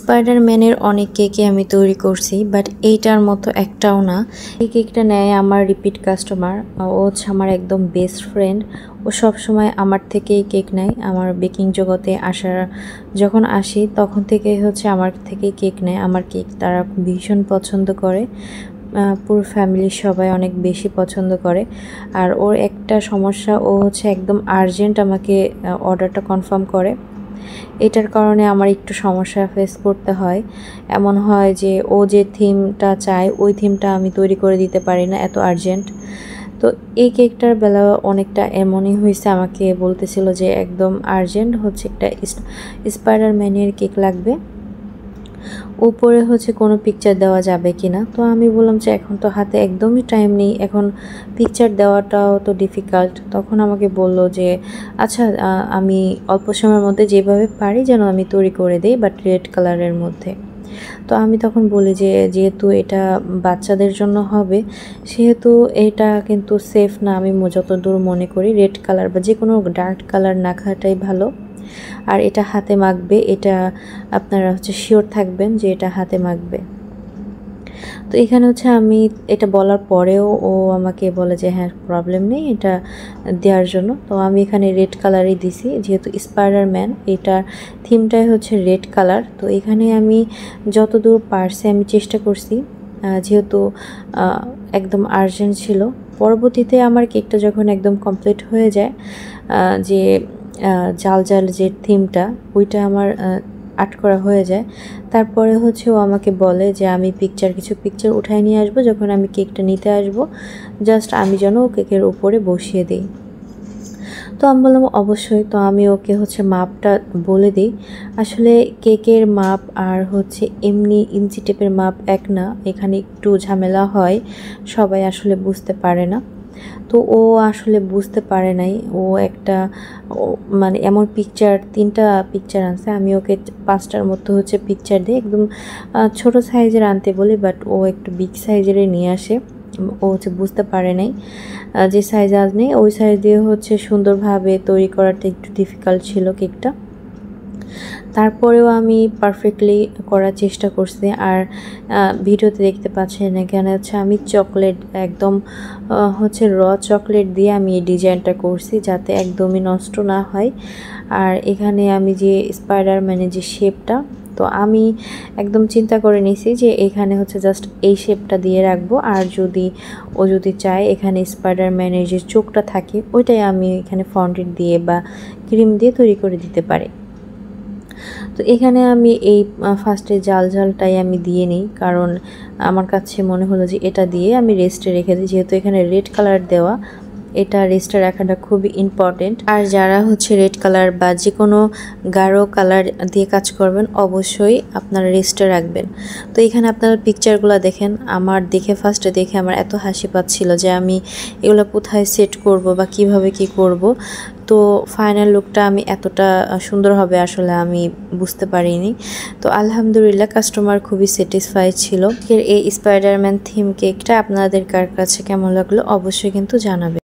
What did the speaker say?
স্পাইডারম্যানের অনেক কেকই আমি তৈরি করছি, বাট এইটার মতো একটাও না। এই কেকটা নেয় আমার রিপিট কাস্টমার। ও হচ্ছে আমার একদম বেস্ট ফ্রেন্ড। ও সবসময় আমার থেকেই কেক নেয়। আমার বেকিং জগতে যখন আসি তখন থেকেই হচ্ছে আমার থেকেই কেক নেয়। আমার কেক তারা ভীষণ পছন্দ করে। পুরো ফ্যামিলির সবাই অনেক বেশি পছন্দ করে। আর ওর একটা সমস্যা, ও হচ্ছে একদম আর্জেন্ট আমাকে অর্ডারটা কনফার্ম করে। এটার কারণে আমার একটু সমস্যা ফেস করতে হয়। এমন হয় যে ও যে থিমটা চায় ওই থিমটা আমি তৈরি করে দিতে পারি না, এত আর্জেন্ট। তো এই কেকটার বেলা অনেকটা এমনই হয়েছে, আমাকে বলতেছিল যে একদম আর্জেন্ট হচ্ছে একটা স্পাইডারম্যানের কেক লাগবে, উপরে হচ্ছে কোনো পিকচার দেওয়া যাবে কি না। তো আমি বললাম যে এখন তো হাতে একদমই টাইম নেই, এখন পিকচার দেওয়াটাও তো ডিফিকাল্ট। তখন আমাকে বলল যে আচ্ছা, আমি অল্প সময়ের মধ্যে যেভাবে পারি যেন আমি তৈরি করে দিই, বাট রেড কালারের মধ্যে। তো আমি তখন বলি যে যেহেতু এটা বাচ্চাদের জন্য হবে, সেহেতু এটা কিন্তু সেফ না। আমি যতদূর মনে করি রেড কালার বা যে কোনো ডার্ক কালার না খাওয়াটাই ভালো। আর এটা হাতে মাখবে, এটা আপনারা হচ্ছে শিওর থাকবেন যে এটা হাতে মাখবে। তো এখানে হচ্ছে আমি এটা বলার পরেও ও আমাকে বলে যে হ্যাঁ, প্রবলেম নেই এটা দেওয়ার জন্য। তো আমি এখানে রেড কালারই দিছি, যেহেতু স্পাইডারম্যান এটার থিমটাই হচ্ছে রেড কালার। তো এখানে আমি যতদূর পারছি আমি চেষ্টা করছি, যেহেতু একদম আর্জেন্ট ছিল। পরবর্তীতে আমার কেকটা যখন একদম কমপ্লিট হয়ে যায়, যে জাল জাল যে থিমটা ওইটা আমার আর্ট করা হয়ে যায়, তারপরে হচ্ছে ও আমাকে বলে যে আমি কিছু পিকচার উঠায় নিয়ে আসবো যখন আমি কেকটা নিতে আসবো, জাস্ট আমি যেন ও কেকের উপরে বসিয়ে দিই। তো আমি বললাম অবশ্যই। তো আমি ওকে হচ্ছে মাপটা বলে দিই। আসলে কেকের মাপ আর হচ্ছে এমনি ইঞ্চি টেপের মাপ এক না, এখানে একটু ঝামেলা হয়, সবাই আসলে বুঝতে পারে না। তো ও আসলে বুঝতে পারে নাই। ও একটা মানে এমন তিনটা পিকচার আনছে, আমি ওকে 5টার মধ্যে হচ্ছে পিকচার দিই, একদম ছোট সাইজের আনতে বলি, বাট ও একটু বিগ সাইজেরই নিয়ে আসে। ও হচ্ছে বুঝতে পারে নাই যে সাইজ আজ নেই, ওই সাইজ দিয়ে হচ্ছে সুন্দরভাবে তৈরি করাটা একটু ডিফিকাল্ট ছিল কেকটা। তারপরেও আমি পারফেক্টলি করার চেষ্টা করছি। আর ভিডিওতে দেখতে পাচ্ছেন এখানে হচ্ছে আমি চকলেট একদম হচ্ছে চকলেট দিয়ে আমি এই ডিজাইনটা করছি যাতে একদমই নষ্ট না হয়। আর এখানে আমি যে স্পাইডারম্যানের যে শেপটা, তো আমি একদম চিন্তা করে নিয়েছি যে এখানে হচ্ছে জাস্ট এই শেপটা দিয়ে রাখবো, আর যদি চায় এখানে স্পাইডারম্যানের যে চোখটা থাকে ওইটাই আমি এখানে ফন্ডেন্ট দিয়ে বা ক্রিম দিয়ে তৈরি করে দিতে পারি। তো এখানে আমি এই ফার্স্টে জালটাই আমি দিয়ে নিই, কারণ আমার কাছে মনে হলো যে এটা দিয়ে আমি রেস্টে রেখে দিই, যেহেতু এখানে রেড কালার দেওয়া, এটা রেস্টে রাখাটা খুবই ইম্পর্টেন্ট। আর যারা হচ্ছে রেড কালার বা যে কোনো গাঢ় কালার দিয়ে কাজ করবেন অবশ্যই আপনারা রেস্টে রাখবেন। তো এখানে আপনারা পিকচারগুলো দেখেন, আমার ফার্স্টে দেখে আমার এত হাসি পাচ্ছিল যে আমি এগুলো কোথায় সেট করব বা কিভাবে কি করব। তো ফাইনাল লুকটা আমি এতটা সুন্দর হবে আসলে আমি বুঝতে পারিনি। তো আলহামদুলিল্লাহ কাস্টমার খুবই স্যাটিসফাইড ছিল। এই স্পাইডারম্যান থিম কেকটা আপনাদের কার কাছে কেমন লাগলো অবশ্যই কিন্তু জানাবেন।